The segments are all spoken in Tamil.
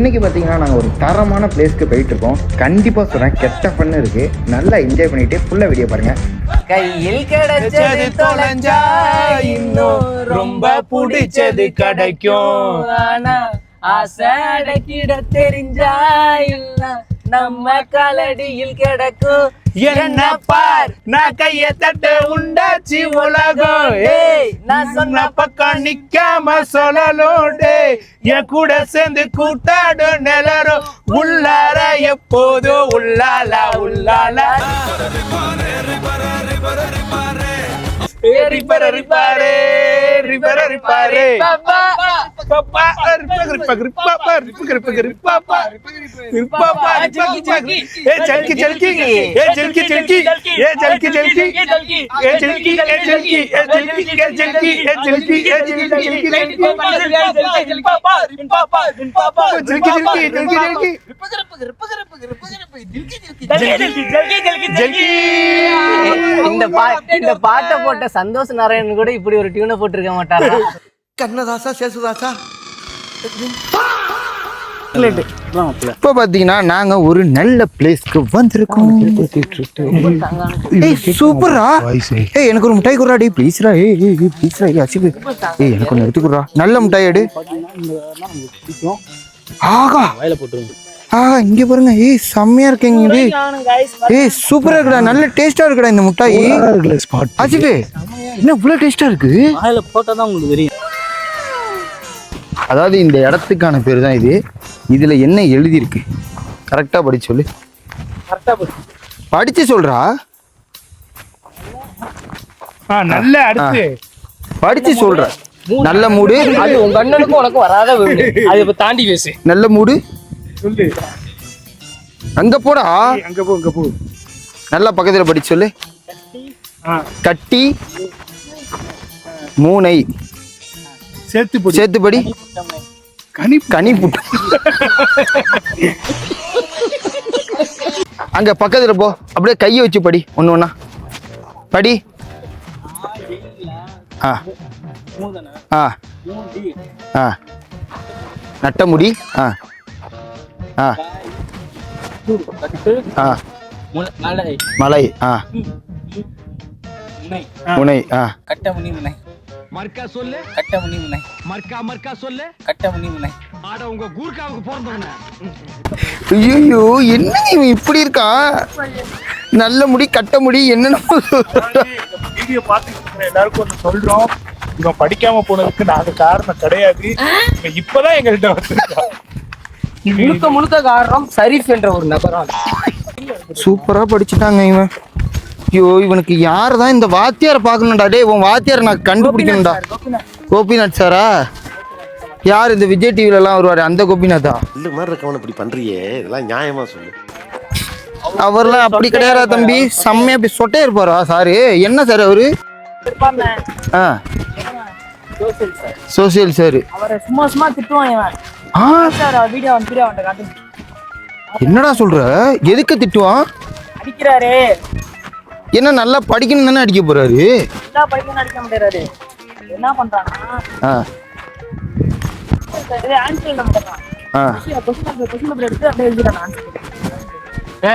இன்னைக்கு பார்த்தீங்கன்னா நாங்கள் ஒரு தரமான பிளேஸ்க்கு போயிட்டு இருக்கோம். கண்டிப்பாக சொல்கிறேன், கெட்ட ஃபன்னு இருக்கு. நல்லா என்ஜாய் பண்ணிட்டு ஃபுல்லாக வீடியோ பாருங்க. கையில் கிடைச்சது தொலைஞ்சா இன்னும் ரொம்ப பிடிச்சது கிடைக்கும். ஆனா ஆசை அடக்கிட தெரிஞ்சா இல்ல நம்ம காலடியில் கிடக்கும். என்ன பார், நான் கைய தட்ட உண்டாச்சு உலகம். ஏய், நான் சொன்ன பக்கம் நிக்காம சொல்லலோடே, என் கூட சேர்ந்து கூட்டாடும் நிலரும் உள்ளார எப்போதும் உள்ளாலா உள்ளாலா. ரிப்பர ரிப்பாரே ரிப்பர ரிப்பாரே பாப்பா பாப்பா ரிப்பர ரிப்பா ரிப்பா ரிப்பா ரிப்பா ஜல்கி ஏ ஜல்கி ஜல்கி ஏ ஜல்கி ஜல்கி ஏ ஜல்கி ஜல்கி ஏ ஜல்கி ஏ ஜல்கி ஏ ஜல்கி ஏ ஜல்கி ஏ ஜல்கி ஏ ஜல்கி ஏ ஜல்கி பாப்பா பாப்பா பாப்பா ஜல்கி ஜல்கி ஜல்கி ஜல்கி இந்த பாட்டை போட்ட சந்தோஷ் நாராயணன் கூட இப்படி ஒரு டியூனை போட்டிருக்க மாட்டாரா? கண்ணதாசா சேசுதாசா. இப்போ பார்த்தீங்கன்னா நாங்கள் ஒரு நல்ல பிளேஸ்க்கு வந்திருக்கோம். சூப்பரா. ஏய், எனக்கு ஒரு மிட்டாய் குடுறா. டே ப்ளீஸ்ரா. ஏய் ப்ளீஸ்ரா. அசிபு. ஏய், எனக்கு ஒன்று எடுத்து குடுறா. நல்ல மிட்டாய் எடு. ஆகா இங்க பாருங்க. ஏய், செம்மையா இருக்கீங்க. ஏய், சூப்பரா இருக்குடா. நல்ல டேஸ்டா இருக்குடா இந்த மிட்டாய். அசிபு, என்ன இவ்வளவு டேஸ்டா இருக்கு? போட்டாதான் உங்களுக்கு தெரியும். அதாவது இந்த இடத்துக்கான பேர் தான் இது. இதுல என்ன எழுதி இருக்கு கரெக்டா படிச்சு சொல்லு. படிச்சு சொல்றா. நல்ல அடுத்து படிச்சு சொல்ற. நல்ல மூடு. அது உங்க அண்ணனுக்கும் உனக்கு வராத வீடு. அது இப்ப தாண்டி பேசு. நல்ல மூடு. சொல்லு. அங்க போடா. அங்க போ அங்க போ. நல்லா பக்கத்துல படிச்சு சொல்லு. கட்டி மூனை சேர்த்துப்படி கனி புட்டு. அங்க பக்கத்துல போ. அப்படியே கையை வச்சு படி. ஒண்ணு ஒண்ணா படி. நட்ட முடி. மலை. முனை. கட்டமுனி முனை. மர்க்கா சொல்லு. கட்டமுனி முனை. மர்க்கா சொல்லு. கட்டமுனி முனை. ஆட உங்க கூர்காவுக்கு போறதவன. ஐயோ, என்ன இவன் இப்படி இருக்கான்? நல்ல முடி கட்ட முடி என்னன்னு வீடியோ பார்த்துட்டு எல்லாருக்கும் ஒன்று சொல்றோம். இவன் படிக்காம போனதுக்கு நாங்க காரணம் கிடையாது. இப்பதான் எங்கள்கிட்ட வந்திருக்கோம். முழுக்க காரணம் ஷரீஃப் என்ற ஒரு நபரா. சூப்பரா படிச்சுட்டாங்க இவன். ஐயோ, இவனுக்கு யாரு தான் இந்த வாத்தியாரை பார்க்கணும்டா. டே, உன் வாத்தியாரை நான் கண்டுபிடிக்கணும்டா. கோபிநாத் சாரா? யார் இந்த விஜய் டிவில எல்லாம் வருவாரு அந்த கோபிநாத்தா? இந்த மாதிரி இருக்கவன இப்படி பண்றியே, இதெல்லாம் நியாயமா சொல்லு. அவர்லாம் அப்படி கிடையாதா தம்பி? செம்மையா போய் சொட்டே இருப்பாரா சாரு? என்ன சார் அவரு? Social sir. அவரை சும்மா சும்மா திட்டுவான். என்னடா சொல்ற? எதுக்கு திட்டுவான்? அடிக்கிறாரு. என்ன நல்லா படிக்கணும் தானே அடிக்க போறாரு? அடிக்க மாட்டாரு. என்ன பண்றானா,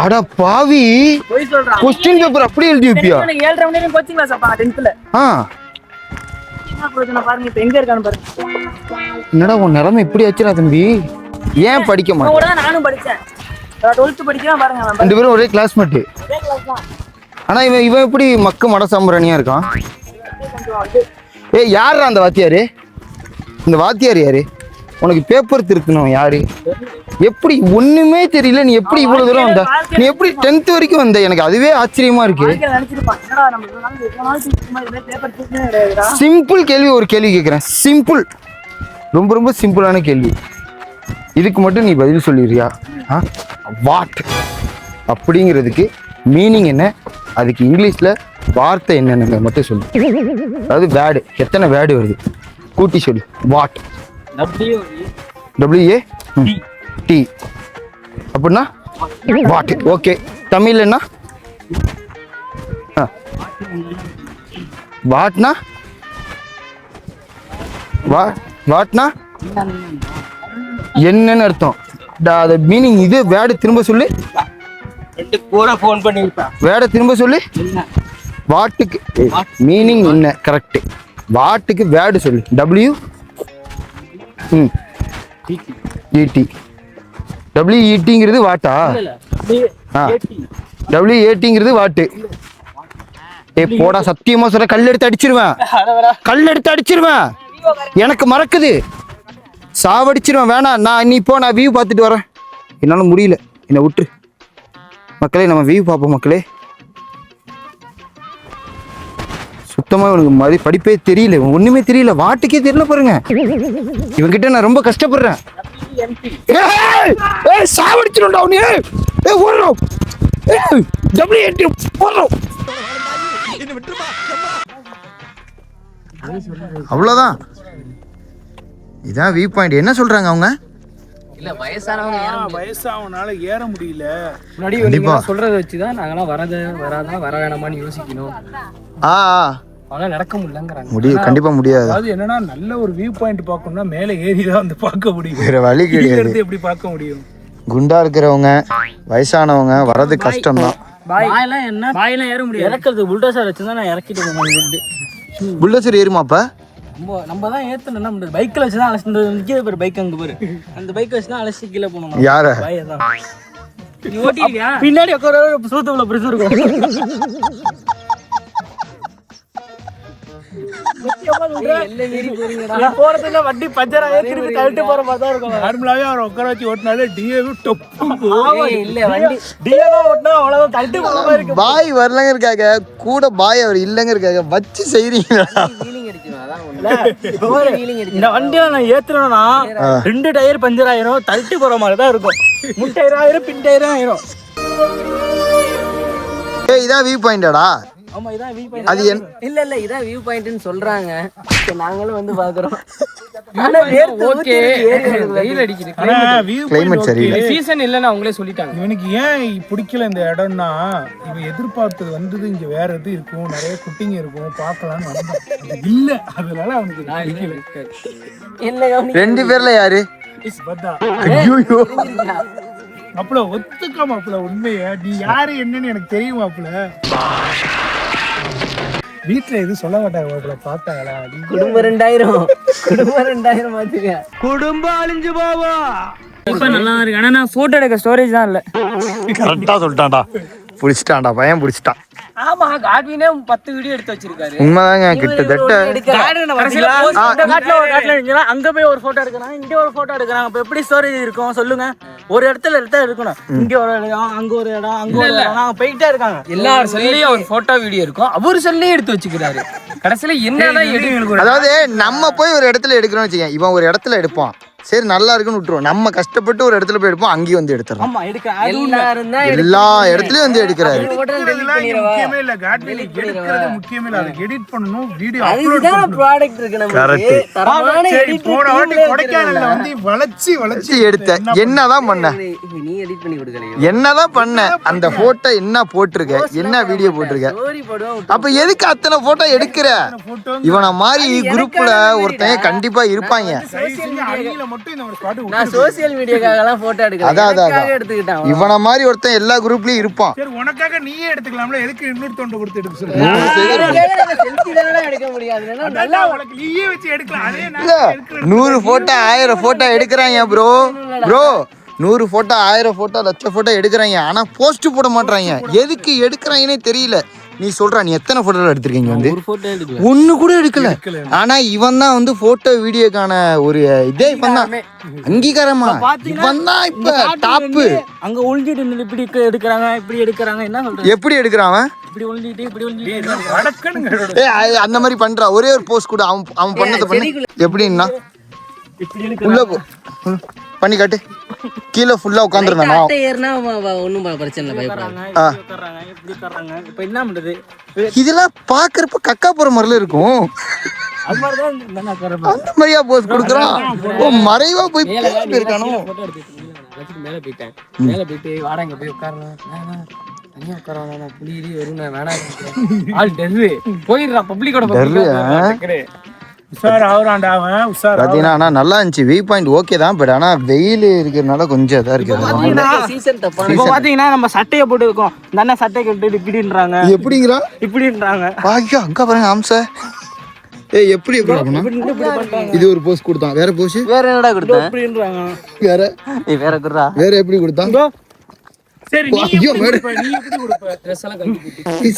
அட பாவி, क्वेश्चन பேப்பர் அப்படியே எழுதி வைப்பியா? 7:30 மணி வரைக்கும் கோச்சிங் கிளாஸ் அப்பா 10th ல. என்ன பிரச்சனை பாருங்க, இப்ப எங்க இருக்கான்னு பாருங்க. என்னடா உன் நிலைமை இப்படி ஆச்சுடா தம்பி. ஏன் படிக்க மாட்டேன்? நானும் படிச்சேன். 12th படிக்கிறேன் பாருங்க. ரெண்டு பேரும் ஒரே கிளாஸ்மேட். ஆனா இவன் எப்படி மக்க மட சாம்பிராணியா இருக்கான்? ஏய், யாருடா அந்த வாத்தியாரு? இந்த வாத்தியார் யாரு? உனக்கு பேப்பர் திருத்தணும் யாரு? எப்படி ஒண்ணுமே தெரியல. நீ எப்படி இவ்வளவு தூரம் வந்த? நீ எப்படி 10th வரைக்கும் வந்த? எனக்கு அதுவே ஆச்சரியமா இருக்கு. சிம்பிள் கேள்வி ஒரு கேள்வி கேட்கிறேன். சிம்பிள், ரொம்ப ரொம்ப சிம்பிளான கேள்வி. இதுக்கு மட்டும் நீ பதில் சொல்லிடுறியா? வாட் அப்படிங்கிறதுக்கு மீனிங் என்ன? அதுக்கு இங்கிலீஷ்ல வார்த்தை என்னன்னு மட்டும் சொல்லு. அதாவது வேர்டு, எத்தனை வேர்டு வருது கூட்டி சொல்லு. வாட். WAT அப்படின்னா வாட். ஓகே, தமிழ் என்ன? வாட்னா வாட்னா என்னன்னு அர்த்தம். மீனிங் இது வேர்டு திரும்ப சொல்லு. பூரா ஃபோன் பண்ணிருப்பேன். வேர்டை திரும்ப சொல்லு. வாட்டுக்கு மீனிங் என்ன? கரெக்ட். வாட்டுக்கு வேர்டு சொல்லு. டபிள்யூ இடி. WETங்கிறது வாட்டா? WATங்கிறது வாட்டு. போடா, சத்தியமா சொல்ற, கல் எடுத்து அடிச்சிருவேன். எனக்கு மறக்குது, சாவடிச்சிருவேன். வேணாம், நான் நீ போ, நான் வியூ பார்த்துட்டு வரேன். என்னால முடியல, என்னை விட்டுரு. மக்களே, நம்ம வியூ பார்ப்போம் மக்களே. சுத்தமா இவனுக்கு படிப்பே தெரியல, ஒண்ணுமே தெரியல, வாட்டுக்கே தெரியல பாருங்க. இவன்கிட்ட நான் ரொம்ப கஷ்டப்படுறேன். சாவடிச்சிருண்டா அவனு. ஓடுறோம். அவ்வளவுதான். இதான் வியூ பாயிண்ட். என்ன சொல்றாங்க அவங்க? இல்ல வயசாவனால ஏற முடியல. முன்னாடி நீங்க சொல்றத வச்சுதான் நாங்கலாம் வர வேணாமான்னு யோசிக்கணும். அதெல்லாம் நடக்க முடியலங்கறாங்க. முடியும், கண்டிப்பா முடியாது. அது என்னன்னா, நல்ல ஒரு வியூ பாயிண்ட் பார்க்கணும்னா மேலே ஏறி தான் வந்து பார்க்க முடியும். வேற வழி கிடையாது. எப்படி பார்க்க முடியும்? குண்டா இருக்கிறவங்க, வயசானவங்க வர்றது கஷ்டம் தான். பாயெல்லாம் என்ன, பாயெல்லாம் ஏற முடியாது. இறக்குறது புல்டோசர் வச்சு தான் நான் இறக்கிட்டு போவேன். புல்டோசர் ஏறுமாப்பா? நம்ம தான் ஏத்தணும். என்ன பண்றது? பைக்ல வச்சு தான் அலசிட்டு நிக்கிற பாரு. பைக் அங்க பாரு, அந்த பைக் வச்சு தான் அலசி கீழே போகணும். யார? நீ ஓட்டிடுவியா? பின்னாடி உட்கார சூத்துக்குள்ள பிரிச்சு இருக்கும். போறதுல வண்டி பஞ்சர் ஆகி திருப்பி தள்ளிட்டு போற மாதிரி தான் இருக்கும். நார்மலாவே அவரை உட்கார வச்சு ஓட்டினாலே டிஏவி டொப்பு. இல்ல வண்டி டிஏவா ஓட்டினா அவ்வளவு தள்ளிட்டு போற மாதிரி இருக்கு. பாய் வரலங்க இருக்காங்க கூட, பாய் அவர் இல்லங்க இருக்காங்க, வச்சு செய்றீங்களா? இந்த வண்டியில நான் ஏத்துறேன்னா 2 டயர் பஞ்சர் ஆயிரும், தள்ளிட்டு போற மாதிரி தான் இருக்கும். முன் டயர் ஆயிரும், பின் டயர் ஆயிரும். இதான் வியூ பாயிண்டாடா? ஆமா, இதான் வியூ பாயிண்ட். அது இல்ல இதான் வியூ பாயிண்ட்னு சொல்றாங்க. நாங்களும் வந்து பாக்குறோம். ஓகே, வெயில் அடிக்குது, கிளைமேட் சரியில்லை. சீசன் இல்லன்னு அவங்களே சொல்லிட்டாங்க. இவனுக்கு ஏன் பிடிக்கல இந்த இடம்னா, இவன் எதிர்பார்த்தது வந்தது இங்க வேற எது இருக்கும், நிறைய குட்டிங்க இருக்கும், பார்க்கலாம்னு வந்தான். அது இல்ல, அதனால அவனுக்கு இல்ல. 2 பேர்ல யாரு? ஐயோ, அப்பல ஒத்துக்க மாப்பிள, உண்மைய நீ யாரு என்னன்னு எனக்கு தெரியும் மாப்பிள. வீட்டுல எதுவும் சொல்ல மாட்டாங்க மாப்பிள, பார்த்தாங்களா? குடும்பம் 2000 மாத்துங்க. குடும்பம் அழிஞ்சு போவா. இப்ப நல்லா இருக்கு. ஆனா நான் போட்டோ எடுக்க ஸ்டோரேஜ் தான் இல்ல. கரெக்டா சொல்லிட்டான்டா, புடிச்சிட்டான்டா, பையன் புடிச்சிட்டான். ஆமா, காட்வினே 10 வீடியோ எடுத்து வச்சிருக்காரு. உண்மைதாங்க. கிட்டத்தட்ட அங்க போய் ஒரு போட்டோ எடுக்கிறாங்க, இங்க ஒரு போட்டோ எடுக்கிறாங்க. இப்ப எப்படி ஸ்டோரேஜ் இருக்கும் சொல்லுங்க? ஒரு இடத்துல இருக்கணும். இங்க ஒரு இடம், அங்க ஒரு இடம், அங்க ஒரு இடம், போயிட்டே இருக்காங்க. எல்லாரும் செல்லையும் ஒரு போட்டோ வீடியோ இருக்கும், அவரு செல்லையும் எடுத்து வச்சுக்கிறாரு. கடைசியில என்னதான் எடுக்க, அதாவது நம்ம போய் ஒரு இடத்துல எடுக்கிறோம்னு வச்சுக்கேன், இவன் ஒரு இடத்துல எடுப்பான், சரி நல்லா இருக்குன்னு விட்டுருவோம். நம்ம கஷ்டப்பட்டு ஒரு இடத்துல போய் எடுப்போம், அங்கேயும் வந்து எடுத்துறோம். ஆமா, எல்லா இடத்துலயும் வந்து எடுக்கிறாரு. முக்கியமே இல்ல, காட்வில எடுக்கிறது முக்கியமே இல்ல, அது எடிட் பண்ணனும், வீடியோ அப்லோட் அதுதான் ப்ராடக்ட் இருக்கு நமக்கு. தரமான எடிட் போன வாட்டி கொடைக்கானல்ல வந்து வளைச்சி எடுத்த என்னதான் பண்ண? நீ எடிட் பண்ணி கொடுக்கலையோ? என்னதான் பண்ண? அந்த போட்டோ என்ன போட்டிருக்க, என்ன வீடியோ போட்டிருக்க, ஸ்டோரி போடுவோம். அப்ப எதுக்கு அத்தனை போட்டோ எடுக்கிற? இவனை மாதிரி குரூப்ல ஒருத்தன் கண்டிப்பா இருப்பாங்க. நான் சோசியல் மீடியாக்காக எல்லாம் போட்டோ அதான் எடுத்துக்கிட்டேன். இவனை மாதிரி ஒருத்தன் எல்லா குரூப்லயும் இருப்பான். சரி, உனக்காக நீயே எடுத்துக்கலாம்ல, எதுக்கு இன்னொரு தொண்டை கொடுத்து எடுக்க சொல்ற? செல்ஃபி தானே எடுக்க முடியாது. நல்லா உனக்கு நீயே வச்சு எடுக்கலாம். அதே நான் இல்ல, 100 போட்டோ 1000 போட்டோ எடுக்கிறாங்க ப்ரோ. 100 போட்டோ 1000 போட்டோ 1,00,000 போட்டோ எடுக்கிறாங்க, ஆனா போஸ்ட் போட மாட்டாங்க. எதுக்கு எடுக்கிறாங்கன்னே தெரியல. நீ சொல்ற, நீ எத்தனை போட்டோ எடுத்திருக்கீங்க? வந்து ஒண்ணு கூட எடுக்கல. ஆனா இவன் தான் வந்து போட்டோ வீடியோக்கான ஒரு இதே இவன் தான் அங்கீகாரமா. இவன் தான் இப்ப டாப். அங்க ஒளிஞ்சிட்டு இப்படி எடுக்கிறாங்க, இப்படி எடுக்கிறாங்க. என்ன சொல்றது? எப்படி எடுக்கிறான்? இப்படி ஒளிஞ்சிட்டு அந்த மாதிரி பண்றான். ஒரே ஒரு போஸ்ட் கூட அவன் பண்ணதை பண்ணி எப்படின்னா உள்ள பண்ணி காட்டு. கீழே ஃபுல்லா உட்காந்துருந்தானா? ஏறினா ஒன்றும் பிரச்சனை இல்லை, பயப்படுறாங்க. இப்ப என்ன பண்றது? இதெல்லாம் பாக்குறப்ப கக்கா போற மாதிரில இருக்கும். அது மாதிரிதான் அந்த மாதிரியா போஸ்ட் கொடுக்குறான். மறைவா போய் இருக்கானோ. மேல போயிட்டு வாடகை போய் உட்காரலாம், தனியா உட்கார புளி வரும் வேணாம். ஆள் டெர்ரு போயிடுறான், பப்ளிக்கோட உஷார் ஆகுறான்டா அவன் உஷார் பார்த்தீங்கன்னா ஆனால் நல்லா இருந்துச்சு வியூ பாயிண்ட் ஓகே தான் பட் ஆனால் வெயில் இருக்கிறதுனால கொஞ்சம் இதாக இருக்குது சீசன் தப்பான இப்போ பாத்தீங்கன்னா நம்ம சட்டையை போட்டு இருக்கோம் இந்த அண்ணன் சட்டை கட்டிட்டு இப்படின்றாங்க இது எப்படிங்கிறா இப்படின்றாங்க ஐயோ அங்கே பாருங்க ஆம்சா ஏய் எப்படி எப்படி பண்ணா? இது ஒரு போஸ் கொடுத்தான் வேற போஸ் வேற என்னடா கொடுத்தேன் இப்படின்றாங்க வேற வேற குர்ரா வேற எப்படி கொடுத்தான் சரி நீ ஐயோ, எப்படி கொடுப்ப? நீ எப்படி கொடுப்ப? ட்ரெஸ் எல்லாம் கழட்டி போட்டு